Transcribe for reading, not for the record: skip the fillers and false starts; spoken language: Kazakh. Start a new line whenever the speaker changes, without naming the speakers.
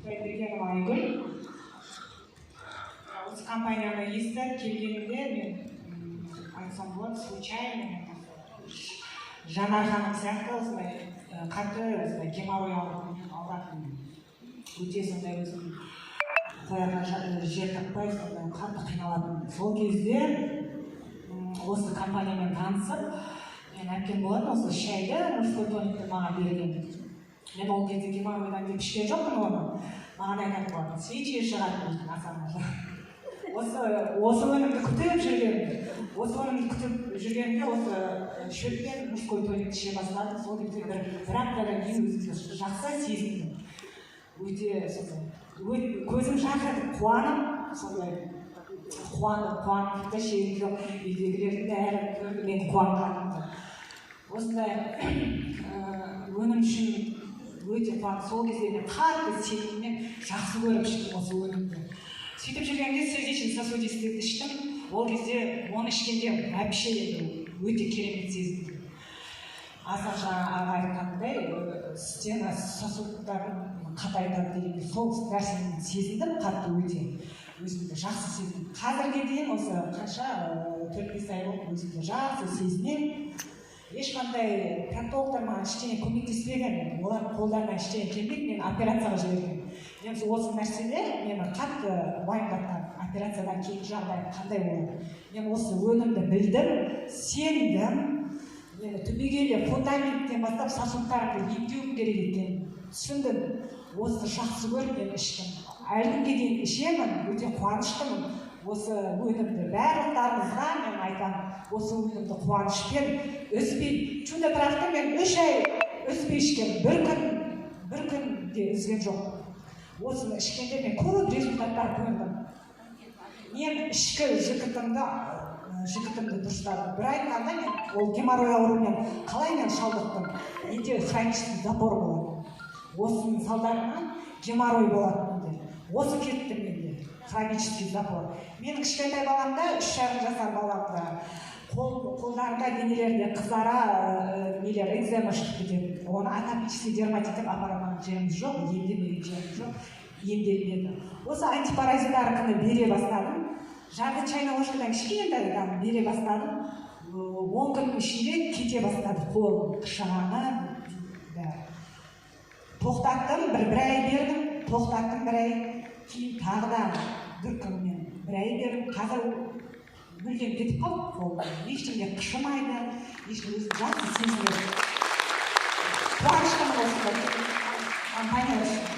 Құдайбергенова Айгүл. Осы компанияға естіп келгенімде мен айтсам болады, случайно Жанар ханым сияқты осындай қатты геморрой алатын өте сондай өзім қоярға жер таппай қатты қиналатын. Сол кезде осы компаниямен танысып, мен әпкем болатын осы шайды мужской тоникті маған берген. Мен ол кезде геморройдан деп ішкен жоқпын оны. Маған айтатын болатын, свечи шығады дейтін асанға. Осы өнімді күтіп жүргенде осы шөппен мужской тоникті іше бастадым. Сол кезде бір аптадан кейін өзімді жақсы сезіндім. Өте көзім жарқырап қуанып, сондай қуанып та шегім жоқ. Үйдегілердің бәрі көрді мен қуанғанымды. Осындай өнім үшін өте қуанып, сол кезде мен қатты сеніммен жақсы көріп іштім осы өнімді. Сөйтіп жүргенде сердечно-сосудистый іштім. Ол кезде оны ішкенде вообще өте керемет сезіндім. Асан жаңа аға айтқандай, стена сосудтарын қатайтады дегенде сол нәрсені сезіндім, қатты өте өзімді жақсы сезіндім. Қазірге дейін осы қанша 4-5 ай болып өзімді жақсы сезінемін. Ешқандай проктологтар маған ештеңе көмектеспеген, олардың қолдарынан ештеңе келмейді, мен операцияға жіберген. Мен осы нәрседе мені қатты уайымдатқан, операциядан кейін жағдай қандай болады. Мен осы өнімді білдім, сендім, мені түбегейлі фундаменттен бастап сосудтарымды емдеуім керек екенін түсіндім. Осы жақсы көріп мен іштім. Әлі күнге дейін ішемін, өте қуаныштымын. Осы өнімді барлықтарыңызға мен айтамын, осы өнімді қуанышпен үзбей, чудо-правда мен 3 ай үзбей ішкен, бір күн де үзген жоқ. Осыны ішкенде мен көп результаттар көрдім. Мен ішкі жігітімді дұрыстадым. Бір айтқанда мен ол геморрой ауруымен қалай мен шалдықтым. Менде хронический запор болады. Осының салдарынан геморрой болады менде. Осы кетті менде хронический запор. Мен кішкентай баламда, 3,5 жасар баламда қолдарында денелерде қызара экзема шығып кетеді. Оны атопический дерматит деп апармаған жеріміз жоқ, емдемеген жеріміз жоқ, емделмеді. Осы антипаразиттарыны бере бастадым. Жарты чайна ложкадан кішкентайдан бере бастадым. 10 күннің ішінде кете бастады қолым, қышағаны. Тоқтаттым, бір ай бердім, тоқтаттым бір ай, кейін тағы да бір күнмен бір ай бердім. Қазір мүлдем кетіп қалды қолым. Ештеңе қышымайды, ешкім өзін жақсы сезінеді. Қуаныштымын осындай компания үшін.